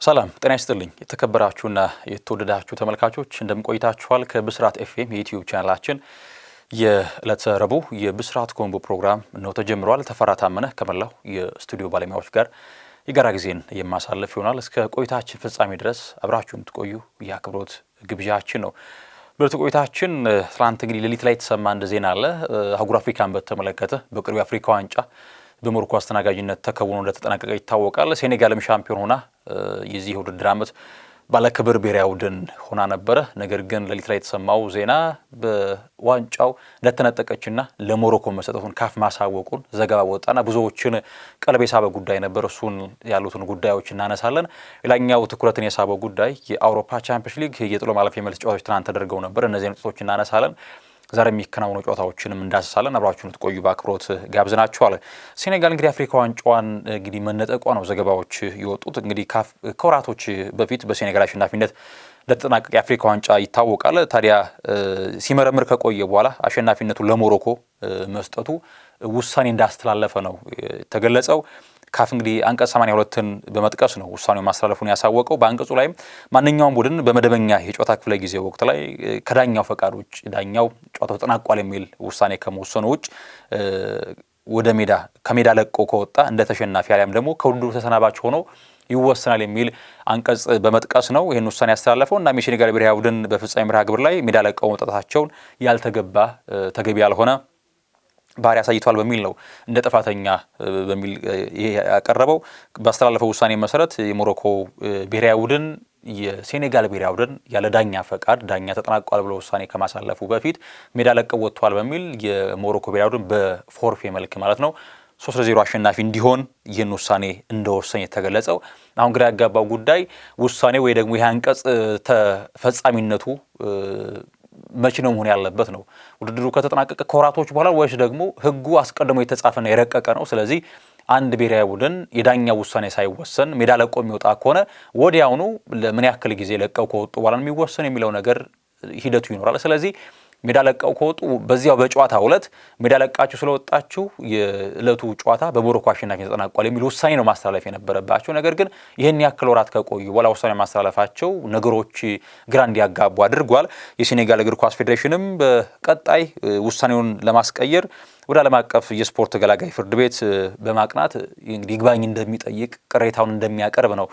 ሰላም ጤና ይስጥልኝ የተከበራችሁና የተወደዳችሁ ተመልካቾች እንደምቆይታችኋል ከብስራት ኤፍኤም የዩቲዩብ ቻናላችን የዕለተ ረቡዕ የብስራት ኮምቦ ፕሮግራም ነው ተጀምሯል። ተፈራ ታመነ ከመላው የስቱዲዮ ባለሙያዎች ጋር የጋራ ጊዜን የማሳለፍ ይሆናል። እስከ ቆይታችን ፍጻሜ ድረስ አብራችሁን ትቆዩ የአክብሮት ግብዣችን ነው። በቆይታችን ትላንት እንግዲህ ሌሊት ላይ የተሰማ አንድ ዜና አለ። አህጉር አፍሪካን በተመለከተ በቅርቡ የአፍሪካ ዋንጫ በሞሮኮ አስተናጋጅነት ተከውኖ እንደተጠናቀቀ ይታወቃል። ሴኔጋልም ሻምፒዮን ሆና የዚህ ውድድር ዓመት ባለክብር ብሔራዊ ቡድን ሆና ነበረ። ነገር ግን ሌሊት ላይ የተሰማው ዜና በዋንጫው እንደተነጠቀችና ለሞሮኮ መሰጠቱን ካፍ ማሳወቁን ዘገባ ወጣና ብዙዎችን ቀልብ የሳበ ጉዳይ ነበር። እሱን ያሉትን ጉዳዮች እናነሳለን። ሌላኛው ትኩረትን የሳበው ጉዳይ የአውሮፓ ቻምፒየንስ ሊግ የጥሎ ማለፍ የመልስ ጨዋታዎች ትናንት ተደርገው ነበር። እነዚህን ውጤቶች እናነሳለን። ዛሬ የሚከናወኑ ጨዋታዎችንም እንዳስሳለን። አብራችሁን ትቆዩ በአክብሮት ጋብዘናችኋል። ሴኔጋል እንግዲህ አፍሪካ ዋንጫዋን እንግዲህ መነጠቋ ነው ዘገባዎች የወጡት። እንግዲህ ከወራቶች በፊት በሴኔጋል አሸናፊነት እንደተጠናቀቀ የአፍሪካ ዋንጫ ይታወቃል። ታዲያ ሲመረምር ከቆየ በኋላ አሸናፊነቱ ለሞሮኮ መስጠቱ ውሳኔ እንዳስተላለፈ ነው የተገለጸው። ካፍ እንግዲህ አንቀጽ 82ን በመጥቀስ ነው ውሳኔው ማስተላለፉን ያሳወቀው። በአንቀጹ ላይም ማንኛውም ቡድን በመደበኛ የጨዋታ ክፍለ ጊዜ ወቅት ላይ ከዳኛው ፈቃድ ውጭ ዳኛው ጨዋታው ተጠናቋል የሚል ውሳኔ ከመወሰኑ ውጭ ከሜዳ ለቆ ከወጣ እንደ ተሸናፊ አሊያም ደግሞ ከውድድሩ ተሰናባች ሆኖ ይወሰናል የሚል አንቀጽ በመጥቀስ ነው ይህን ውሳኔ ያስተላለፈው። እና የሴኔጋል ብሔራዊ ቡድን በፍጻሜ መርሃ ግብር ላይ ሜዳ ለቀው መውጣታቸውን ተገቢ ያልሆነ ባህሪ አሳይቷል በሚል ነው እንደ ጥፋተኛ በሚል ይሄ ያቀረበው። ባስተላለፈው ውሳኔ መሰረት የሞሮኮ ብሔራዊ ቡድን የሴኔጋል ብሔራዊ ቡድን ያለ ዳኛ ፈቃድ ዳኛ ተጠናቋል ብሎ ውሳኔ ከማሳለፉ በፊት ሜዳ ለቀው ወጥቷል በሚል የሞሮኮ ብሔራዊ ቡድን በፎርፌ መልክ ማለት ነው 3-0 አሸናፊ እንዲሆን ይህን ውሳኔ እንደወሰነ የተገለጸው። አሁን ግራ ያጋባው ጉዳይ ውሳኔ ወይ ደግሞ ይህ አንቀጽ ተፈጻሚነቱ መቼ ነው መሆን ያለበት ነው? ውድድሩ ከተጠናቀቀ ከወራቶች በኋላ ወይስ ደግሞ ሕጉ አስቀድሞ የተጻፈና የረቀቀ ነው? ስለዚህ አንድ ብሔራዊ ቡድን የዳኛ ውሳኔ ሳይወሰን ሜዳ ለቆ የሚወጣ ከሆነ ወዲያውኑ ለምን ያክል ጊዜ ለቀው ከወጡ በኋላ የሚወሰን የሚለው ነገር ሂደቱ ይኖራል። ስለዚህ ሜዳ ለቀው ከወጡ በዚያው በጨዋታው ዕለት ሜዳ ለቃችሁ ስለወጣችሁ የዕለቱ ጨዋታ በሞሮኮ አሸናፊ ተጠናቋል የሚል ውሳኔ ነው ማስተላለፍ የነበረባቸው። ነገር ግን ይህን ያክል ወራት ከቆዩ በኋላ ውሳኔ ማስተላለፋቸው ነገሮች ግራ እንዲያጋቡ አድርጓል። የሴኔጋል እግር ኳስ ፌዴሬሽንም በቀጣይ ውሳኔውን ለማስቀየር ወደ ዓለም አቀፍ የስፖርት ገላጋይ ፍርድ ቤት በማቅናት እንግዲህ ይግባኝ እንደሚጠይቅ ቅሬታውን እንደሚያቀርብ ነው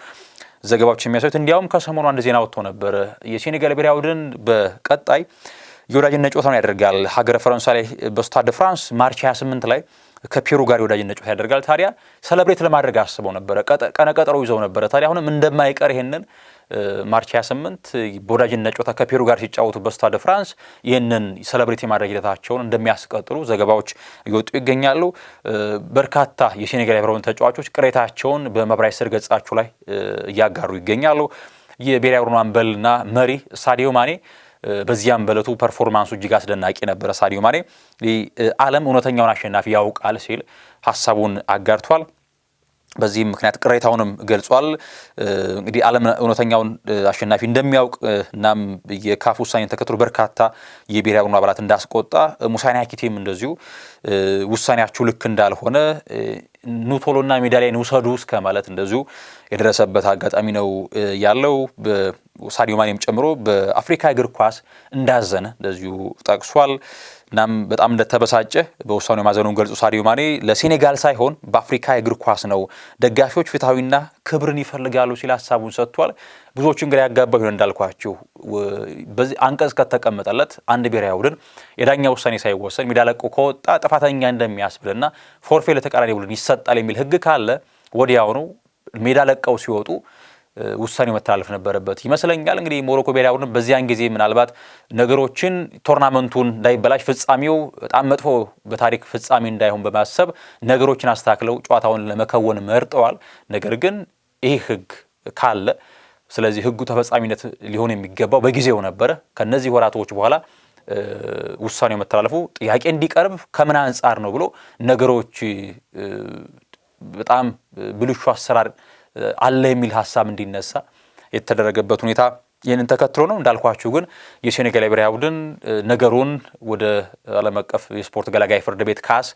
ዘገባዎች የሚያሳዩት። እንዲያውም ከሰሞኑ አንድ ዜና ወጥቶ ነበር። የሴኔጋል ብሔራዊ ቡድን በቀጣይ የወዳጅነት ጨዋታውን ያደርጋል። ሀገረ ፈረንሳይ በስታድ ፍራንስ ማርች 28 ላይ ከፔሩ ጋር የወዳጅነት ጨዋታ ያደርጋል። ታዲያ ሰለብሬት ለማድረግ አስበው ነበረ፣ ቀነቀጠሮ ይዘው ነበረ። ታዲያ አሁንም እንደማይቀር ይሄንን ማርች 28 በወዳጅነት ጨዋታ ከፔሩ ጋር ሲጫወቱ በስታድ ፍራንስ ይህንን ሰለብሬት የማድረግ ሂደታቸውን እንደሚያስቀጥሉ ዘገባዎች እየወጡ ይገኛሉ። በርካታ የሴኔጋል ብሔራዊ ቡድን ተጫዋቾች ቅሬታቸውን በማህበራዊ ስር ገጻቸው ላይ እያጋሩ ይገኛሉ። የብሔራዊ ቡድኑ አምበልና መሪ ሳዲዮ ማኔ በዚያም በለቱ ፐርፎርማንሱ እጅግ አስደናቂ ነበረ። ሳዲዮ ማኔ ዓለም እውነተኛውን አሸናፊ ያውቃል ሲል ሐሳቡን አጋርቷል። በዚህም ምክንያት ቅሬታውንም ገልጿል። እንግዲህ ዓለም እውነተኛውን አሸናፊ እንደሚያውቅ እናም የካፍ ውሳኔን ተከትሎ በርካታ የብሔራዊ ቡድኑ አባላት እንዳስቆጣ ሙሳኒ አኪቴም እንደዚሁ ውሳኔያችሁ ልክ እንዳልሆነ ኑቶሎና ሜዳሊያን ውሰዱ እስከ ማለት እንደዚሁ የደረሰበት አጋጣሚ ነው ያለው። ሳዲዮ ማኔም ጨምሮ በአፍሪካ እግር ኳስ እንዳዘነ እንደዚሁ ጠቅሷል። እናም በጣም እንደተበሳጨ በውሳኔው ማዘኑን ገልጾ ሳዲዮ ማኔ ለሴኔጋል ሳይሆን በአፍሪካ እግር ኳስ ነው፣ ደጋፊዎች ፍትሐዊና ክብርን ይፈልጋሉ ሲል ሀሳቡን ሰጥቷል። ብዙዎች እንግዲህ ያጋባው ይሆን እንዳልኳችሁ በዚህ አንቀጽ ከተቀመጠለት አንድ ብሔራዊ ቡድን የዳኛ ውሳኔ ሳይወሰን ሜዳ ለቆ ከወጣ ጥፋተኛ እንደሚያስብልና ፎርፌ ለተቃራኒ ቡድን ይሰጣል የሚል ሕግ ካለ ወዲያውኑ ሜዳ ለቀው ሲወጡ ውሳኔው መተላለፍ ነበረበት ይመስለኛል። እንግዲህ ሞሮኮ ብሔራዊ ቡድን በዚያን ጊዜ ምናልባት ነገሮችን ቶርናመንቱን እንዳይበላሽ ፍጻሜው በጣም መጥፎ በታሪክ ፍጻሜ እንዳይሆን በማሰብ ነገሮችን አስተካክለው ጨዋታውን ለመከወን መርጠዋል። ነገር ግን ይህ ሕግ ካለ ስለዚህ ሕጉ ተፈጻሚነት ሊሆን የሚገባው በጊዜው ነበረ። ከነዚህ ወራቶች በኋላ ውሳኔው መተላለፉ ጥያቄ እንዲቀርብ ከምን አንጻር ነው ብሎ ነገሮች በጣም ብልሹ አሰራር አለ የሚል ሐሳብ እንዲነሳ የተደረገበት ሁኔታ ይህንን ተከትሎ ነው እንዳልኳችሁ ግን የሴኔጋል ብሔራዊ ቡድን ነገሩን ወደ ዓለም አቀፍ የስፖርት ገላጋይ ፍርድ ቤት ካስ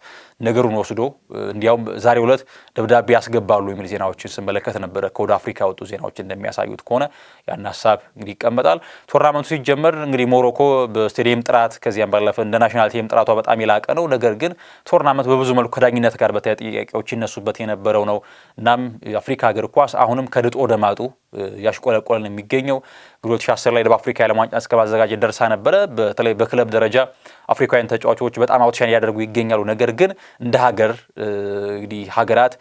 ነገሩን ወስዶ እንዲያውም ዛሬው ዕለት ደብዳቤ ያስገባሉ የሚል ዜናዎችን ስመለከት ነበረ። ከወደ አፍሪካ ወጡ ዜናዎች እንደሚያሳዩት ከሆነ ያን ሀሳብ እንግዲህ ይቀመጣል። ቶርናመንቱ ሲጀመር እንግዲህ ሞሮኮ በስቴዲየም ጥራት ከዚያም ባለፈ እንደ ናሽናል ቲም ጥራቷ በጣም የላቀ ነው። ነገር ግን ቶርናመንት በብዙ መልኩ ከዳኝነት ጋር በተያያዘ ጥያቄዎች ይነሱበት የነበረው ነው። እናም የአፍሪካ እግር ኳስ አሁንም ከድጦ ወደ ማጡ ያሽቆለቆለን የሚገኘው 2010 ላይ ደቡብ አፍሪካ የዓለም ዋንጫ እስከ ማዘጋጀት ደርሳ ነበረ። በተለይ በክለብ ደረጃ አፍሪካውያን ተጫዋቾች በጣም አውትሻይን ያደርጉ ይገኛሉ። ነገር ግን እንደ ሀገር እንግዲህ ሀገራት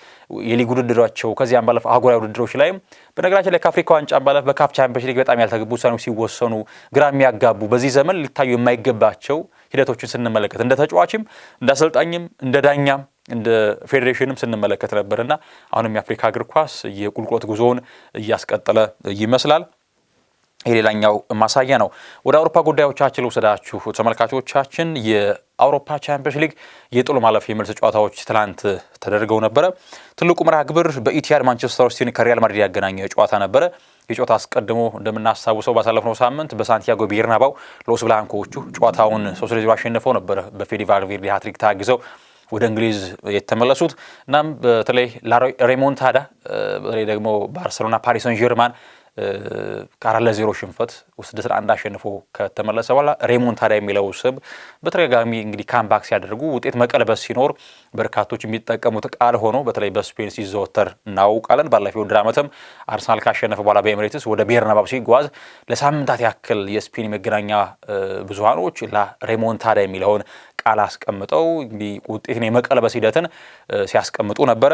የሊግ ውድድራቸው ከዚያም ባለፈ አህጉራዊ ውድድሮች ላይም በነገራችን ላይ ከአፍሪካ ዋንጫ ባለፈ በካፍ ቻምፒየንስ ሊግ በጣም ያልተገቡ ውሳኔዎች ሲወሰኑ ግራ የሚያጋቡ በዚህ ዘመን ሊታዩ የማይገባቸው ሂደቶችን ስንመለከት እንደ ተጫዋችም እንደ አሰልጣኝም እንደ ዳኛም እንደ ፌዴሬሽንም ስንመለከት ነበርና አሁንም የአፍሪካ እግር ኳስ የቁልቁለት ጉዞውን እያስቀጠለ ይመስላል። ሌላኛው ማሳያ ነው። ወደ አውሮፓ ጉዳዮቻችን ልውሰዳችሁ ተመልካቾቻችን። የአውሮፓ ቻምፒየንስ ሊግ የጥሎ ማለፍ የመልስ ጨዋታዎች ትላንት ተደርገው ነበረ። ትልቁ መርሃ ግብር በኢቲሃድ ማንቸስተር ሲቲን ከሪያል ማድሪድ ያገናኘው ጨዋታ ነበረ። የጨዋታ አስቀድሞ እንደምናስታውሰው ባሳለፍነው ሳምንት በሳንቲያጎ ቤርናባው ሎስ ብላንኮቹ ጨዋታውን 3-0 አሸንፈው ነበረ በፌዲ ቫልቬርዴ ሃትሪክ ታግዘው ወደ እንግሊዝ የተመለሱት። እናም በተለይ ሬሞንታዳ በተለይ ደግሞ ባርሴሎና ፓሪስ ሰን ጀርማን ከ4-0 ሽንፈት 6-1 አሸንፎ ከተመለሰ በኋላ ሬሞንታዳ የሚለው ስም በተደጋጋሚ እንግዲህ ካምባክ ሲያደርጉ ውጤት መቀልበስ ሲኖር በርካቶች የሚጠቀሙት ቃል ሆኖ በተለይ በስፔን ሲዘወተር እናውቃለን። ባለፈው ውድድር ዓመትም አርሰናል ካሸነፈ በኋላ በኤምሬትስ ወደ ቤርናባው ሲጓዝ ለሳምንታት ያክል የስፔን መገናኛ ብዙሃኖች ሬሞንታዳ የሚለውን ቃል አስቀምጠው እንግዲህ ውጤትን የመቀልበስ ሂደትን ሲያስቀምጡ ነበረ።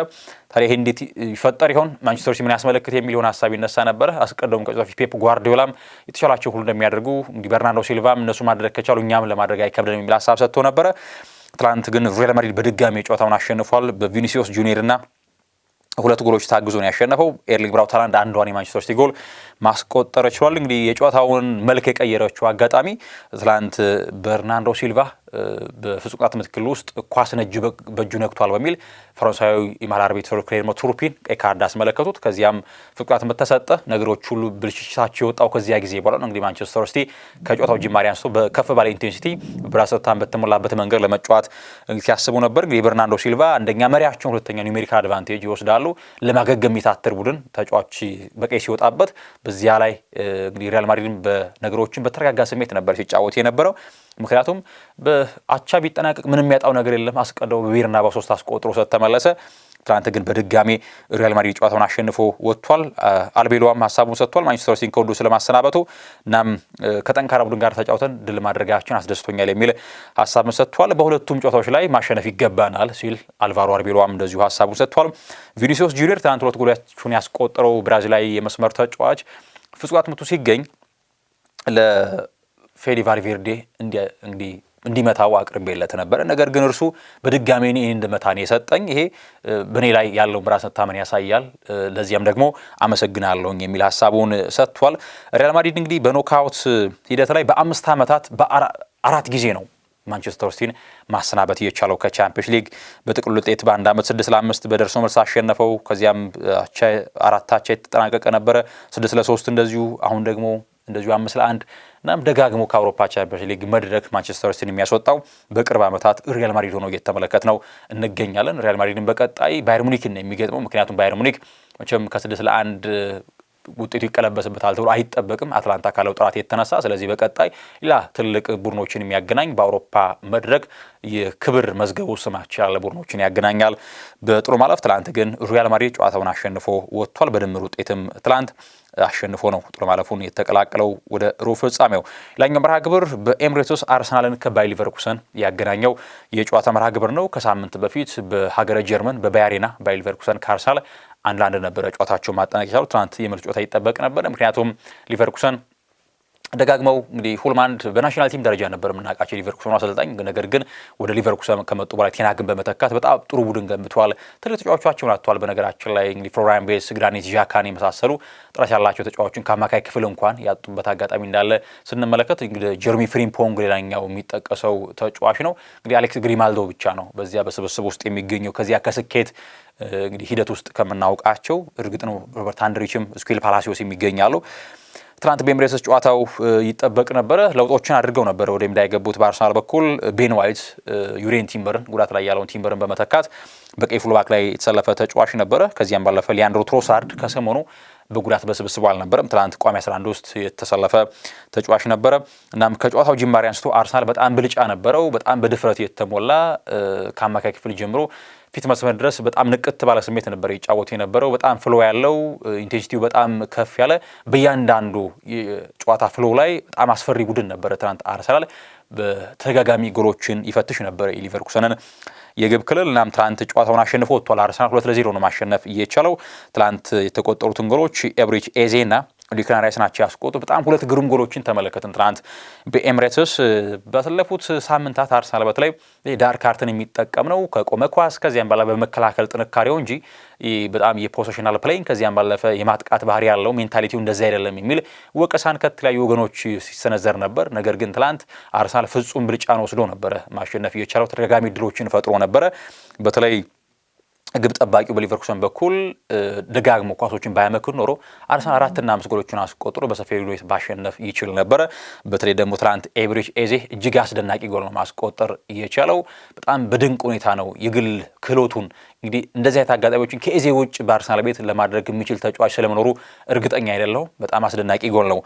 ታዲያ ይሄ እንዴት ይፈጠር ይሆን ማንቸስተር ሲቲ ምን ያስመለክት የሚለውን ሀሳብ ይነሳ ነበረ። አስቀድሞም ከዚህ በፊት ፔፕ ጓርዲዮላም የተቻላቸው ሁሉ እንደሚያደርጉ እንግዲህ በርናርዶ ሲልቫም እነሱ ማድረግ ከቻሉ እኛም ለማድረግ አይከብደንም የሚል ሀሳብ ሰጥቶ ነበረ። ትላንት ግን ሪያል ማድሪድ በድጋሚ ጨዋታውን አሸንፏል። በቪኒሲዮስ ጁኒየርና 2 ጎሎች ታግዞ ነው ያሸነፈው። ኤርሊንግ ብራውት ሃላንድ አንዷን የማንቸስተር ሲቲ ጎል ማስቆጠር ችሏል። እንግዲህ የጨዋታውን መልክ የቀየረችው አጋጣሚ ትላንት በርናርዶ ሲልቫ በፍጹም ቅጣት ምት ክልል ውስጥ ኳስን በእጁ ነክቷል በሚል ፈረንሳዊ የመሃል አርቢትር ክሌርሞ ቱርፒን ቀይ ካርድ አስመለከቱት። ከዚያም ፍጹም ቅጣት ምት ተሰጠ። ነገሮች ሁሉ ብልሽታቸው የወጣው ከዚያ ጊዜ በኋላ ነው። እንግዲህ ማንቸስተር ሲቲ ከጨዋታው ጅማሬ አንስቶ በከፍ ባለ ኢንቴንሲቲ በራስታን በተሞላበት መንገድ ለመጫወት ሲያስቡ ነበር። እንግዲህ በርናርዶ ሲልቫ አንደኛ መሪያቸውን፣ ሁለተኛ ኒውሜሪካል አድቫንቴጅ ይወስዳሉ። ለማገገም የሚታትር ቡድን ተጫዋች በቀይ ሲወጣበት በዚያ ላይ እንግዲህ ሪያል ማድሪድን በነገሮችን በተረጋጋ ስሜት ነበር ሲጫወት የነበረው። ምክንያቱም በአቻ ቢጠናቀቅ ምንም የሚያጣው ነገር የለም። አስቀድሞ በቤርናባው 3 አስቆጥሮ ተመለሰ። ትናንት ግን በድጋሚ ሪያል ማድሪድ ጨዋታውን አሸንፎ ወጥቷል። አልቤሎዋም ሀሳቡን ሰጥቷል ማንቸስተር ሲቲን ከወዲሁ ስለማሰናበቱ። እናም ከጠንካራ ቡድን ጋር ተጫውተን ድል ማድረጋችን አስደስቶኛል የሚል ሀሳቡን ሰጥቷል። በሁለቱም ጨዋታዎች ላይ ማሸነፍ ይገባናል ሲል አልቫሮ አልቤሎዋም እንደዚሁ ሀሳቡን ሰጥቷል። ቪኒሲዮስ ጁኒየር ትናንት 2 ጎሎችን ያስቆጠረው ብራዚላዊ የመስመር ተጫዋች ፍጹም ቅጣት ምቱ ሲገኝ ለፌዲ ቫልቬርዴ እንዲመታው አቅርቤለት ነበረ። ነገር ግን እርሱ በድጋሚ እኔ እንድመታን የሰጠኝ ይሄ በእኔ ላይ ያለውን በራስ መተማመን ያሳያል፣ ለዚያም ደግሞ አመሰግናለሁኝ የሚል ሀሳቡን ሰጥቷል። ሪያል ማድሪድ እንግዲህ በኖካውት ሂደት ላይ በ5 ዓመታት በ4 ጊዜ ነው ማንቸስተር ሲቲን ማሰናበት የቻለው ከቻምፒየንስ ሊግ በጥቅሉ ውጤት በአንድ ዓመት 6-5 በደርሶ መልስ አሸነፈው። ከዚያም 4 አቻ የተጠናቀቀ ነበረ 6-3 እንደዚሁ። አሁን ደግሞ እንደዚሁ 5-1 እናም ደጋግሞ ከአውሮፓ ቻምፒየንስ ሊግ መድረክ ማንቸስተር ሲቲን የሚያስወጣው በቅርብ ዓመታት ሪያል ማድሪድ ሆኖ እየተመለከት ነው እንገኛለን። ሪያል ማድሪድን በቀጣይ ባየር ሙኒክን የሚገጥመው ምክንያቱም ባየር ሙኒክ መቼም ከ6-1 ውጤቱ ይቀለበስበታል ተብሎ አይጠበቅም አትላንታ ካለው ጥራት የተነሳ። ስለዚህ በቀጣይ ሌላ ትልቅ ቡድኖችን የሚያገናኝ በአውሮፓ መድረክ የክብር መዝገቡ ስማቸው ያለ ቡድኖችን ያገናኛል በጥሎ ማለፍ። ትላንት ግን ሪያል ማድሪድ ጨዋታውን አሸንፎ ወጥቷል። በድምር ውጤትም ትላንት አሸንፎ ነው ጥሎ ማለፉን የተቀላቀለው ወደ ሩብ ፍጻሜው። ሌላኛው መርሃ ግብር በኤምሬትስ አርሰናልን ከባየር ሊቨርኩሰን ያገናኘው የጨዋታ መርሃ ግብር ነው። ከሳምንት በፊት በሀገረ ጀርመን በባየር አሬና ባየር ሊቨርኩሰን ከአርሰናል 1-1 ነበረ ጨዋታቸው ማጠናቀቅ የቻሉት። ትናንት የመልስ ጨዋታ ይጠበቅ ነበር። ምክንያቱም ሊቨርኩሰን ደጋግመው እንግዲህ ሁልማንድ በናሽናል ቲም ደረጃ ነበር የምናውቃቸው ሊቨርኩሰን አሰልጣኝ። ነገር ግን ወደ ሊቨርኩሰን ከመጡ በኋላ ቴናግን በመተካት በጣም ጥሩ ቡድን ገንብተዋል። ትልቅ ተጫዋቾቻቸውን አጥተዋል። በነገራችን ላይ እንግዲህ ፍሎሪያን ቬትስ፣ ግራኒት ዣካን የመሳሰሉ ጥራት ያላቸው ተጫዋቾችን ከአማካይ ክፍል እንኳን ያጡበት አጋጣሚ እንዳለ ስንመለከት እንግዲህ ጀርሚ ፍሪምፖንግ ሌላኛው የሚጠቀሰው ተጫዋች ነው። እንግዲህ አሌክስ ግሪማልዶ ብቻ ነው በዚያ በስብስብ ውስጥ የሚገኘው ከዚያ ከስኬት እንግዲህ ሂደት ውስጥ ከምናውቃቸው። እርግጥ ነው ሮበርት አንድሪችም ስኩዌል ፓላሲዮስ የሚገኛሉ። ትናንት በኤምሬትስ ጨዋታው ይጠበቅ ነበረ። ለውጦችን አድርገው ነበር ወደ ሜዳ የገቡት በአርሰናል በኩል ቤን ዋይት ዩሬን ቲምበርን ጉዳት ላይ ያለውን ቲምበርን በመተካት በቀይ ፉልባክ ላይ የተሰለፈ ተጫዋች ነበረ። ከዚያም ባለፈ ሊያንድሮ ትሮሳርድ ከሰሞኑ በጉዳት በስብስቡ አልነበረም። ትናንት ቋሚ 11 ውስጥ የተሰለፈ ተጫዋች ነበረ። እናም ከጨዋታው ጅማሬ አንስቶ አርሰናል በጣም ብልጫ ነበረው። በጣም በድፍረት የተሞላ ከአማካይ ክፍል ጀምሮ ፊት መስመር ድረስ በጣም ንቅት ባለ ስሜት ነበር ይጫወቱ የነበረው። በጣም ፍሎ ያለው ኢንቴንሲቲው በጣም ከፍ ያለ በእያንዳንዱ ጨዋታ ፍሎ ላይ በጣም አስፈሪ ቡድን ነበረ። ትናንት አርሰናል በተደጋጋሚ ጎሎችን ይፈትሽ ነበር የሊቨርኩሰንን የግብ ክልል። እናም ትላንት ጨዋታውን አሸንፎ ወጥቷል። አርሰናል 2-0 ነው ማሸነፍ እየቻለው። ትላንት የተቆጠሩትን ጎሎች ኤብሪች ኤዜና ዲክላን ራይስ ናቸው ያስቆጡ። በጣም ሁለት ግሩም ጎሎችን ተመለከትን ትናንት በኤምሬትስ። ባለፉት ሳምንታት አርሰናል በተለይ ዳርክ አርትን የሚጠቀም ነው ከቆመ ኳስ ከዚያም ባለፈ በመከላከል ጥንካሬው እንጂ በጣም የፖሴሽናል ፕሌይንግ ከዚያም ባለፈ የማጥቃት ባህሪ ያለው ሜንታሊቲው እንደዚህ አይደለም የሚል ወቀሳን ከተለያዩ ወገኖች ሲሰነዘር ነበር። ነገር ግን ትናንት አርሰናል ፍጹም ብልጫን ወስዶ ነበረ ማሸነፍ እየቻለው። ተደጋጋሚ ድሎችን ፈጥሮ ነበረ። በተለይ ግብ ጠባቂው በሊቨርኩሰን በኩል ደጋግሞ ኳሶችን ባያመክን ኖሮ አርሰናል 4 እና 5 ጎሎችን አስቆጥሮ በሰፊ ልዩነት ባሸነፍ ይችል ነበረ። በተለይ ደግሞ ትናንት ኤብሪች ኤዜ እጅግ አስደናቂ ጎል ነው ማስቆጠር እየቻለው። በጣም በድንቅ ሁኔታ ነው የግል ክህሎቱን እንግዲህ እንደዚህ አይነት አጋጣሚዎችን ከኤዜ ውጭ በአርሰናል ቤት ለማድረግ የሚችል ተጫዋች ስለመኖሩ እርግጠኛ አይደለሁም። በጣም አስደናቂ ጎል ነው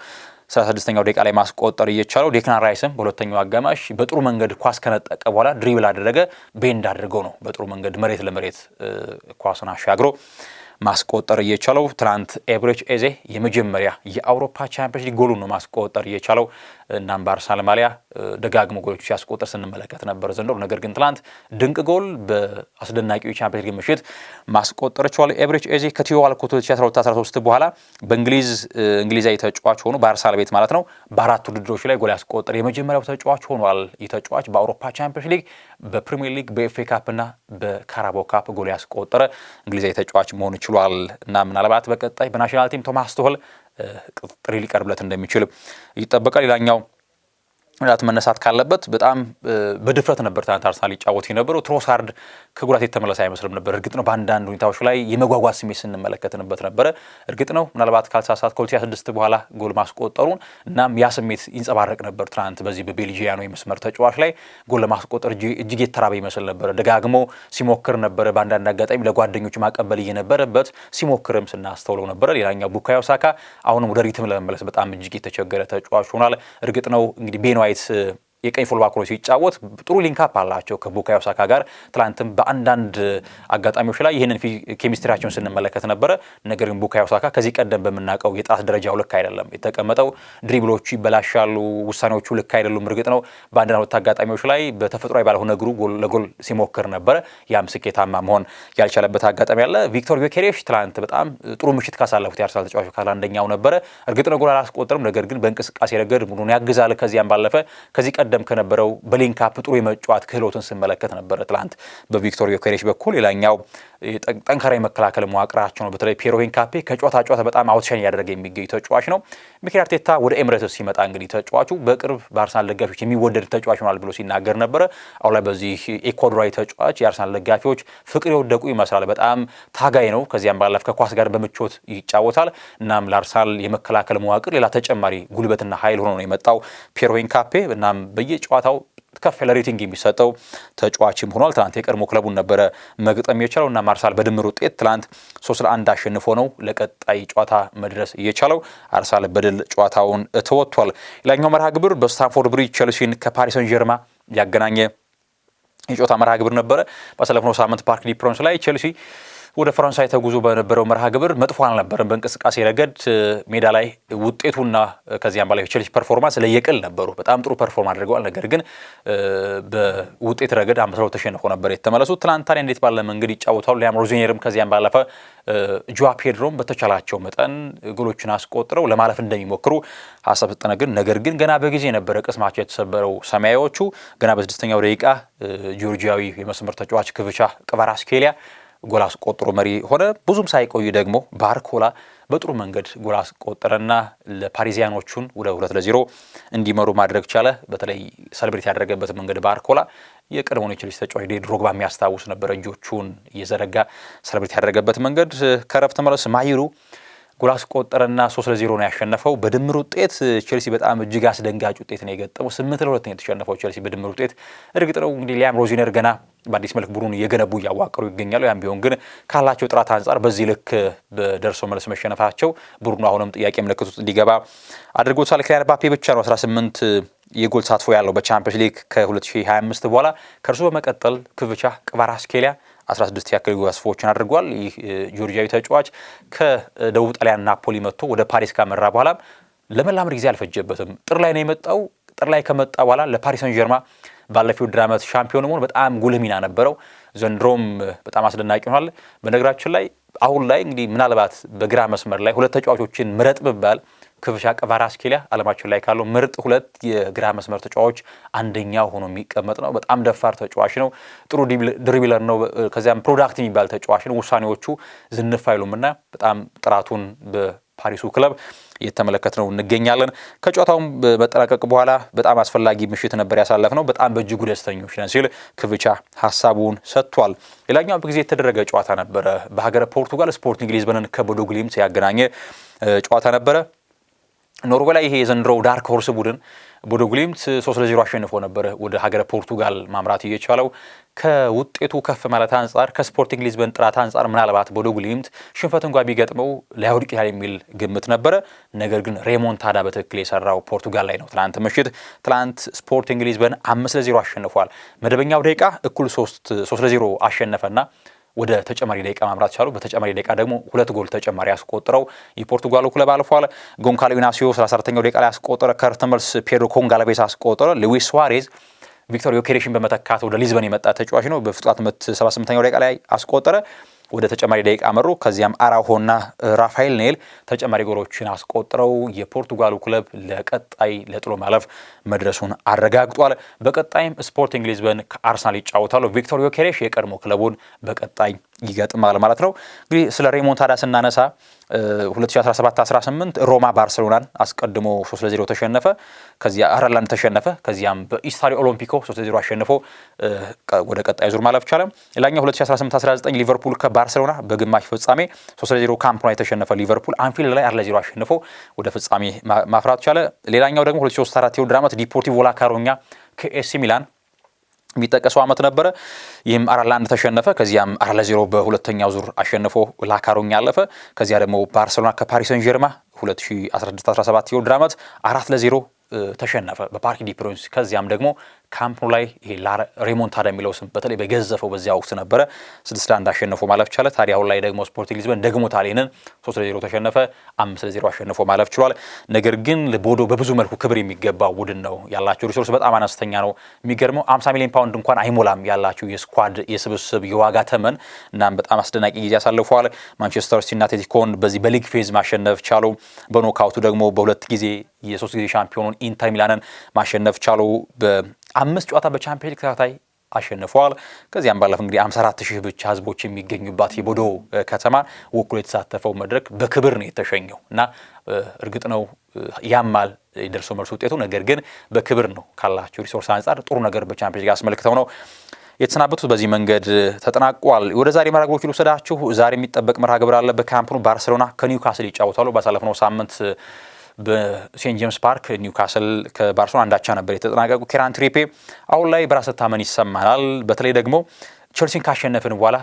36ኛው ደቂቃ ላይ ማስቆጠር እየቻለው። ዴክላን ራይስም በሁለተኛው አጋማሽ በጥሩ መንገድ ኳስ ከነጠቀ በኋላ ድሪብል አደረገ። ቤንድ አድርገው ነው በጥሩ መንገድ መሬት ለመሬት ኳሱን አሻግሮ ማስቆጠር እየቻለው። ትናንት ኤብሪች ኤዜ የመጀመሪያ የአውሮፓ ቻምፒየንስ ሊግ ጎሉን ነው ማስቆጠር እየቻለው። እናም በአርሰናል ማሊያ ደጋግሞ ጎሎች ሲያስቆጠር ስንመለከት ነበር ዘንድሮ። ነገር ግን ትናንት ድንቅ ጎል በአስደናቂው ቻምፒየንስ ሊግ ምሽት ማስቆጠር ችሏል። ኤብሪች ኤዜ ከቲዮ ዋልኮት 2012-13 በኋላ እንግሊዛዊ ተጫዋች ሆኖ በአርሰናል ቤት ማለት ነው በ4 ውድድሮች ላይ ጎል ያስቆጠረ የመጀመሪያው ተጫዋች ሆኗል። ይህ ተጫዋች በአውሮፓ ቻምፒየንስ ሊግ፣ በፕሪሚየር ሊግ፣ በኤፍኤ ካፕ እና በካራባኦ ካፕ ጎል ያስቆጠረ እንግሊዛዊ ተጫዋች መሆን ችሏል እና ምናልባት በቀጣይ በናሽናል ቲም ቶማስ ቱኸል ጥሪ ሊቀርብለት እንደሚችል ይጠበቃል። ሌላኛው ራት መነሳት ካለበት በጣም በድፍረት ነበር ትናንት አርሰናል ይጫወት የነበረው። ትሮሳርድ ከጉዳት የተመለሰ አይመስልም ነበር። እርግጥ ነው በአንዳንድ ሁኔታዎች ላይ የመጓጓት ስሜት ስንመለከትንበት ነበረ። እርግጥ ነው ምናልባት ካልተሳሳት ከ2006 በኋላ ጎል ማስቆጠሩን እናም ያ ስሜት ይንጸባረቅ ነበር ትናንት በዚህ በቤልጂያኑ የመስመር ተጫዋች ላይ ጎል ለማስቆጠር እጅግ የተራበ ይመስል ነበረ። ደጋግሞ ሲሞክር ነበረ። በአንዳንድ አጋጣሚ ለጓደኞቹ ማቀበል እየነበረበት ሲሞክርም ስናስተውለው ነበረ። ሌላኛው ቡካዮ ሳካ አሁንም ወደ ሪትም ለመመለስ በጣም እጅግ የተቸገረ ተጫዋች ሆኗል። እርግጥ ነው እንግዲህ ቤን ዋይት የቀኝ ፉልባክ ሆኖ ሲጫወት ጥሩ ሊንካፕ አላቸው ከቡካዮ ሳካ ጋር። ትላንትም በአንዳንድ አጋጣሚዎች ላይ ይህንን ኬሚስትሪያቸውን ስንመለከት ነበረ። ነገር ግን ቡካዮ ሳካ ከዚህ ቀደም በምናውቀው የጣት ደረጃው ልክ አይደለም የተቀመጠው። ድሪብሎቹ ይበላሻሉ፣ ውሳኔዎቹ ልክ አይደሉም። እርግጥ ነው በአንዳንድ አጋጣሚዎች ላይ በተፈጥሯዊ ባልሆነ እግሩ ለጎል ሲሞክር ነበረ። ያም ስኬታማ መሆን ያልቻለበት አጋጣሚ አለ። ቪክቶር ዮኬሬሽ ትላንት በጣም ጥሩ ምሽት ካሳለፉት የአርሰናል ተጫዋቾች ካለ አንደኛው ነበረ። እርግጥ ነው ጎል አላስቆጠርም፣ ነገር ግን በእንቅስቃሴ ረገድ ቡድኑን ያግዛል። ከዚያም ባለፈ ከዚህ ቀደም ከነበረው በሊንካፕ ጥሩ የመጫወት ክህሎትን ስንመለከት ነበረ ትላንት በቪክቶር ዮኬሬሽ በኩል። ሌላኛው ጠንካራ የመከላከል መዋቅራቸው ነው። በተለይ ፒየሮ ሂንካፔ ከጨዋታ በጣም አውትሻይን እያደረገ የሚገኝ ተጫዋች ነው። ሚኬል አርቴታ ወደ ኤምሬትስ ሲመጣ እንግዲህ ተጫዋቹ በቅርብ በአርሰናል ደጋፊዎች የሚወደድ ተጫዋች ሆኗል ብሎ ሲናገር ነበረ። አሁን ላይ በዚህ ኢኳዶራዊ ተጫዋች የአርሰናል ደጋፊዎች ፍቅር የወደቁ ይመስላል። በጣም ታጋይ ነው። ከዚያም ባለፈ ከኳስ ጋር በምቾት ይጫወታል። እናም ለአርሰናል የመከላከል መዋቅር ሌላ ተጨማሪ ጉልበትና ኃይል ሆኖ ነው የመጣው ፒየሮ ሂንካፔ። እናም በየጨዋታው ከፍ ያለ ሬቲንግ የሚሰጠው ተጫዋችም ሆኗል። ትናንት የቀድሞ ክለቡን ነበረ መግጠም የቻለው እና አርሰናል በድምር ውጤት ትናንት 3-1 አሸንፎ ነው ለቀጣይ ጨዋታ መድረስ እየቻለው። አርሰናል በድል ጨዋታውን ተወጥቷል። ሌላኛው መርሃ ግብር በስታንፎርድ ብሪጅ ቼልሲን ከፓሪስ ሰን ጀርማ ያገናኘ የጨዋታ መርሃ ግብር ነበረ። ባሳለፍነው ሳምንት ፓርክ ዲ ፕሪንስ ላይ ቼልሲ ወደ ፈረንሳይ ተጉዞ በነበረው መርሃ ግብር መጥፎ አልነበረም። በእንቅስቃሴ ረገድ ሜዳ ላይ ውጤቱና ከዚያም በላይ ቼልሲ ፐርፎርማንስ ለየቅል ነበሩ። በጣም ጥሩ ፐርፎርም አድርገዋል። ነገር ግን በውጤት ረገድ 5-2 ተሸንፈው ነበር የተመለሱት። ትናንት ታዲያ እንዴት ባለ መንገድ ይጫወታሉ? ሊያም ሮዚኔርም ከዚያም ባለፈ ጆዋ ፔድሮም በተቻላቸው መጠን ጎሎችን አስቆጥረው ለማለፍ እንደሚሞክሩ ሀሳብ ተጠነግን። ነገር ግን ገና በጊዜ ነበረ ቅስማቸው የተሰበረው ሰማያዎቹ። ገና በ6ኛው ደቂቃ ጆርጂያዊ የመስመር ተጫዋች ክቪቻ ክቫራትስኬሊያ ጎል አስቆጥሮ መሪ ሆነ። ብዙም ሳይቆይ ደግሞ ባርኮላ በጥሩ መንገድ ጎል አስቆጠረና ለፓሪዚያኖቹን ወደ 2-0 እንዲመሩ ማድረግ ቻለ። በተለይ ሰለብሬት ያደረገበት መንገድ ባርኮላ የቀድሞውን የቼልሲ ተጫዋች ዲዲዬ ድሮግባ የሚያስታውስ ነበር። እጆቹን እየዘረጋ ሰለብሬት ያደረገበት መንገድ። ከረፍት መልስ ማሂሩ ጎል አስቆጠረና 3-0 ነው ያሸነፈው። በድምር ውጤት ቼልሲ በጣም እጅግ አስደንጋጭ ውጤት ነው የገጠመው። 8-2 ነው የተሸነፈው ቼልሲ በድምር ውጤት። እርግጥ ነው እንግዲህ ሊያም ሮዚነር ገና በአዲስ መልክ ቡድኑን እየገነቡ እያዋቀሩ ይገኛሉ። ያም ቢሆን ግን ካላቸው ጥራት አንጻር በዚህ ልክ በደርሶ መልስ መሸነፋቸው ቡድኑ አሁንም ጥያቄ ምልክት ውስጥ እንዲገባ አድርጎታል። ኪሊያን ምባፔ ብቻ ነው 18 የጎል ተሳትፎ ያለው በቻምፒየንስ ሊግ ከ2025 በኋላ። ከእርሱ በመቀጠል ክቪቻ ክቫራትስኬሊያ 16 ያክል ጎል ተሳትፎችን አድርጓል። ይህ ጆርጂያዊ ተጫዋች ከደቡብ ጣሊያን ናፖሊ መጥቶ ወደ ፓሪስ ካመራ በኋላ ለመላመድ ጊዜ አልፈጀበትም። ጥር ላይ ነው የመጣው። ጥር ላይ ከመጣ በኋላ ለፓሪስ ሰን ጀርማ ባለፈው ውድድር ዓመት ሻምፒዮን መሆን በጣም ጉልህ ሚና ነበረው። ዘንድሮም በጣም አስደናቂ ሆኗል። በነገራችን ላይ አሁን ላይ እንግዲህ ምናልባት በግራ መስመር ላይ ሁለት ተጫዋቾችን ምረጥ ብባል ክቪቻ ክቫራትስኬሊያ ዓለማችን ላይ ካለው ምርጥ ሁለት የግራ መስመር ተጫዋቾች አንደኛው ሆኖ የሚቀመጥ ነው። በጣም ደፋር ተጫዋች ነው። ጥሩ ድሪብለር ነው። ከዚያም ፕሮዳክት የሚባል ተጫዋች ነው። ውሳኔዎቹ ዝንፍ አይሉምና በጣም ጥራቱን በፓሪሱ ክለብ እየተመለከትነው እንገኛለን። ከጨዋታውም በመጠናቀቅ በኋላ በጣም አስፈላጊ ምሽት ነበር ያሳለፍነው፣ በጣም በእጅጉ ደስተኞች ነን ሲል ክቪቻ ሀሳቡን ሰጥቷል። ሌላኛው በጊዜ የተደረገ ጨዋታ ነበረ። በሀገረ ፖርቱጋል ስፖርቲንግ ሊዝበንን ከቦዶ ግሊምት ያገናኘ ጨዋታ ነበረ። ኖርዌይ ላይ ይሄ የዘንድሮው ዳርክ ሆርስ ቡድን ቦዶ ግሊምት 3-0 አሸንፎ ነበር ወደ ሀገረ ፖርቱጋል ማምራት እየቻለው። ከውጤቱ ከፍ ማለት አንጻር ከስፖርቲንግ ሊዝበን ጥራት አንጻር ምናልባት ቦዶ ግሊምት ሽንፈት እንኳ ቢገጥመው ሊያወድቅ ይችላል የሚል ግምት ነበረ። ነገር ግን ሬሞንታዳ በትክክል የሰራው ፖርቱጋል ላይ ነው። ትላንት ስፖርቲንግ ሊዝበን 5-0 አሸንፏል። መደበኛው ደቂቃ እኩል 3-0 አሸነፈና ወደ ተጨማሪ ደቂቃ ማምራት ቻሉ። በተጨማሪ ደቂቃ ደግሞ 2 ጎል ተጨማሪ ያስቆጥረው የፖርቱጋሉ ክለብ አልፏል። ጎንካሎ ኢናሲዮ 34ኛው ደቂቃ ላይ ያስቆጠረ። ከረፍት መልስ ፔድሮ ኮንጋላቬስ አስቆጠረ። ሉዊስ ሱዋሬዝ ቪክቶር ዮኬሬሽን በመተካት ወደ ሊዝበን የመጣ ተጫዋች ነው። በፍጥነት ምት 78ኛው ደቂቃ ላይ አስቆጠረ። ወደ ተጨማሪ ደቂቃ አመሩ። ከዚያም አራውሆና ራፋኤል ኔል ተጨማሪ ጎሎችን አስቆጥረው የፖርቱጋሉ ክለብ ለቀጣይ ለጥሎ ማለፍ መድረሱን አረጋግጧል። በቀጣይም ስፖርቲንግ ሊዝበን ከአርሰናል ይጫወታሉ። ቪክቶር ዮኬሬሽ የቀድሞ ክለቡን በቀጣይ ይገጥማል ማለት ነው። እንግዲህ ስለ ሬሞንታዳ ስናነሳ 2017-18 ሮማ ባርሴሎናን አስቀድሞ 3-0 ተሸነፈ። ከዚያ አራላንድ ተሸነፈ። ከዚያም በኢስታዲዮ ኦሎምፒኮ 3-0 አሸንፎ ወደ ቀጣይ ዙር ማለፍ ቻለ። ሌላኛው 2018-19 ሊቨርፑል ከባርሴሎና በግማሽ ፍጻሜ 3-0 ካምፕ ኖ የተሸነፈ ሊቨርፑል አንፊልድ ላይ 4-0 አሸንፎ ወደ ፍጻሜ ማፍራት ቻለ። ሌላኛው ደግሞ 2003-4 የውድድር ዓመት ዲፖርቲቮ ላ ኮሩኛ ከኤሲ ሚላን የሚጠቀሰው ዓመት ነበረ። ይህም 4-1 ተሸነፈ። ከዚያም 4-0 በሁለተኛው ዙር አሸንፎ ላካሮኛ አለፈ። ከዚያ ደግሞ ባርሴሎና ከፓሪስ ሰን ጀርማ 2016-17 የውድድር ዓመት 4-0 ተሸነፈ በፓርክ ዲ ፕሪንስ። ከዚያም ደግሞ ካምፕ ኑ ላይ ይሄ ሬሞንታዳ የሚለው ስም በተለይ በገዘፈው በዚያ ወቅት ነበረ 6-1 አሸንፎ ማለፍ ቻለ። ታዲያ አሁን ላይ ደግሞ ስፖርቲንግ ሊዝበን ደግሞ ታሊንን 3-0 ተሸነፈ፣ 5-0 አሸንፎ ማለፍ ችሏል። ነገር ግን ቦዶ በብዙ መልኩ ክብር የሚገባው ቡድን ነው። ያላቸው ሪሶርስ በጣም አነስተኛ ነው። የሚገርመው 50 ሚሊዮን ፓውንድ እንኳን አይሞላም ያላቸው የስኳድ የስብስብ የዋጋ ተመን። እናም በጣም አስደናቂ ጊዜ አሳልፈዋል። ማንቸስተር ሲቲና አትሌቲኮን በዚህ በሊግ ፌዝ ማሸነፍ ቻሉ። በኖካውቱ ደግሞ በሁለት ጊዜ የ3 ጊዜ ሻምፒዮኑን ኢንተር ሚላንን ማሸነፍ ቻሉ። በ5 ጨዋታ በቻምፒየንስ ሊግ ተከታታይ አሸንፈዋል። ከዚያም ባለፈ እንግዲህ 54,000 ብቻ ህዝቦች የሚገኙባት የቦዶ ከተማ ወክሎ የተሳተፈው መድረክ በክብር ነው የተሸኘው እና እርግጥ ነው ያማል የደርሶ መልስ ውጤቱ። ነገር ግን በክብር ነው ካላቸው ሪሶርስ አንጻር ጥሩ ነገር በቻምፒየንስ ሊግ አስመልክተው ነው የተሰናበቱት። በዚህ መንገድ ተጠናቋል። ወደ ዛሬ መርሃ ግብሮች ልውሰዳችሁ። ዛሬ የሚጠበቅ መርሃ ግብር አለ። በካምፕ ኑ ባርሴሎና ከኒውካስል ይጫወታሉ። ባሳለፍነው ሳምንት በሴንት ጄምስ ፓርክ ኒውካስል ከባርሴሎና አንዳቻ ነበር የተጠናቀቁ። ኬራን ትሪፔ አሁን ላይ በራስ መተማመን ይሰማናል፣ በተለይ ደግሞ ቸልሲን ካሸነፍን በኋላ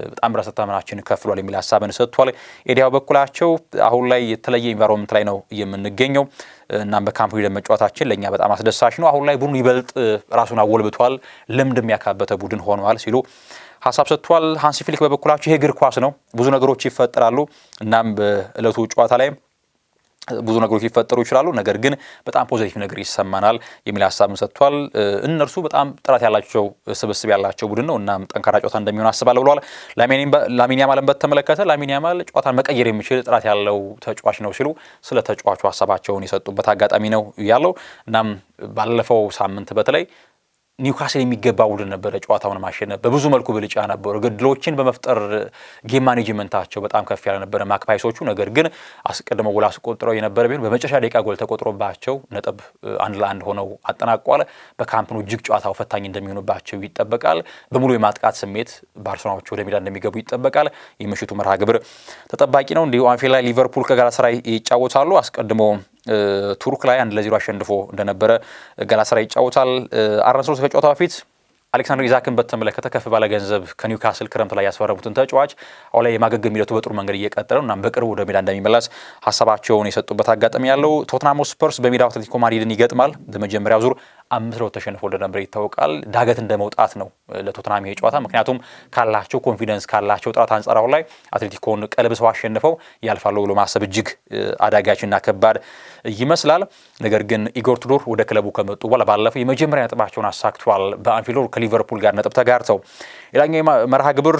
በጣም በራስ መተማመናችን ከፍሏል የሚል ሀሳብን ሰጥቷል። ኤዲያው በኩላቸው አሁን ላይ የተለየ ኢንቫይሮንመንት ላይ ነው የምንገኘው፣ እናም በካምፕ ሂደን መጫወታችን ለእኛ በጣም አስደሳች ነው። አሁን ላይ ቡድኑ ይበልጥ ራሱን አወልብቷል፣ ልምድ የሚያካበተ ቡድን ሆነዋል ሲሉ ሀሳብ ሰጥቷል። ሃንሲ ፍሊክ በበኩላቸው ይሄ እግር ኳስ ነው፣ ብዙ ነገሮች ይፈጠራሉ፣ እናም በእለቱ ጨዋታ ላይ ብዙ ነገሮች ሊፈጠሩ ይችላሉ፣ ነገር ግን በጣም ፖዚቲቭ ነገር ይሰማናል የሚል ሀሳብን ሰጥቷል። እነርሱ በጣም ጥራት ያላቸው ስብስብ ያላቸው ቡድን ነው፣ እናም ጠንካራ ጨዋታ እንደሚሆን አስባለሁ ብለዋል። ላሚን ያማልን በተመለከተ ላሚን ያማል ጨዋታን መቀየር የሚችል ጥራት ያለው ተጫዋች ነው ሲሉ ስለ ተጫዋቹ ሀሳባቸውን የሰጡበት አጋጣሚ ነው ያለው። እናም ባለፈው ሳምንት በተለይ ኒውካስል የሚገባ ቡድን ነበረ። ጨዋታውን ማሸነፍ በብዙ መልኩ ብልጫ ነበሩ። ግድሎችን በመፍጠር ጌም ማኔጅመንታቸው በጣም ከፍ ያለ ነበረ ማክፓይሶቹ። ነገር ግን አስቀድመው ጎል አስቆጥረው የነበረ ቢሆን በመጨረሻ ደቂቃ ጎል ተቆጥሮባቸው ነጥብ 1-1 ሆነው አጠናቋል። በካምፕ ኑ እጅግ ጨዋታው ፈታኝ እንደሚሆንባቸው ይጠበቃል። በሙሉ የማጥቃት ስሜት ባርሴሎናዎች ወደ ሜዳ እንደሚገቡ ይጠበቃል። የምሽቱ መርሃ ግብር ተጠባቂ ነው። እንዲሁ አንፊልድ ላይ ሊቨርፑል ከጋላታሳራይ ይጫወታሉ። አስቀድሞ ቱርክ ላይ 1-0 አሸንፎ እንደነበረ ጋላታሳራይ ይጫወታል። አርነ ስሎት ከጨዋታው በፊት አሌክሳንደር ኢዛክን በተመለከተ ከፍ ባለ ገንዘብ ከኒውካስል ክረምት ላይ ያስፈረሙትን ተጫዋች አሁን ላይ የማገገም ሂደቱ በጥሩ መንገድ እየቀጠለ ነው። እናም በቅርቡ ወደ ሜዳ እንደሚመለስ ሀሳባቸውን የሰጡበት አጋጣሚ ያለው። ቶትናም ስፐርስ በሜዳው አትሌቲኮ ማድሪድን ይገጥማል። በመጀመሪያው ዙር 5-2 ተሸንፎ እንደነበር ይታወቃል። ዳገት እንደመውጣት ነው ለቶትናም ይሄ ጨዋታ። ምክንያቱም ካላቸው ኮንፊደንስ ካላቸው ጥራት አንጻር አሁን ላይ አትሌቲኮን ቀልብሰው አሸንፈው ያልፋሉ ብሎ ማሰብ እጅግ አዳጋችና ከባድ ይመስላል። ነገር ግን ኢጎር ቱዶር ወደ ክለቡ ከመጡ በኋላ ባለፈው የመጀመሪያ ነጥባቸውን አሳክቷል። በአንፊልድ ከሊቨርፑል ጋር ነጥብ ተጋርተው ሌላኛው መርሃ ግብር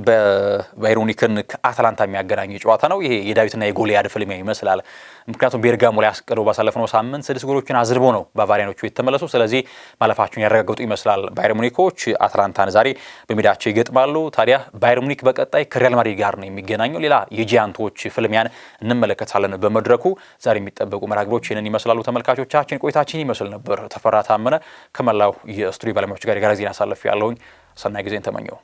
በባየር ሙኒክን ከአታላንታ የሚያገናኝ ጨዋታ ነው። ይሄ የዳዊትና የጎልያድ ፍልሚያ ይመስላል። ምክንያቱም ቤርጋሞ ላይ አስቀድሞ ባሳለፍነው ሳምንት 6 ጎሎችን አዝርበው ነው ባቫሪያኖቹ የተመለሱ። ስለዚህ ማለፋቸውን ያረጋግጡ ይመስላል። ባየር ሙኒኮች አታላንታን ዛሬ በሜዳቸው ይገጥማሉ። ታዲያ ባየር ሙኒክ በቀጣይ ከሪያል ማድሪድ ጋር ነው የሚገናኘው። ሌላ የጂያንቶች ፍልሚያን እንመለከታለን በመድረኩ። ዛሬ የሚጠበቁ መርሃ ግብሮች ይህንን ይመስላሉ። ተመልካቾቻችን ቆይታችን ይመስል ነበር። ተፈራ ታመነ ከመላው የስቱዲዮ ባለሙያዎች ጋር የጋራ ዜና አሳልፍ ያለሁኝ። ሰናይ ጊዜን ተመኘው።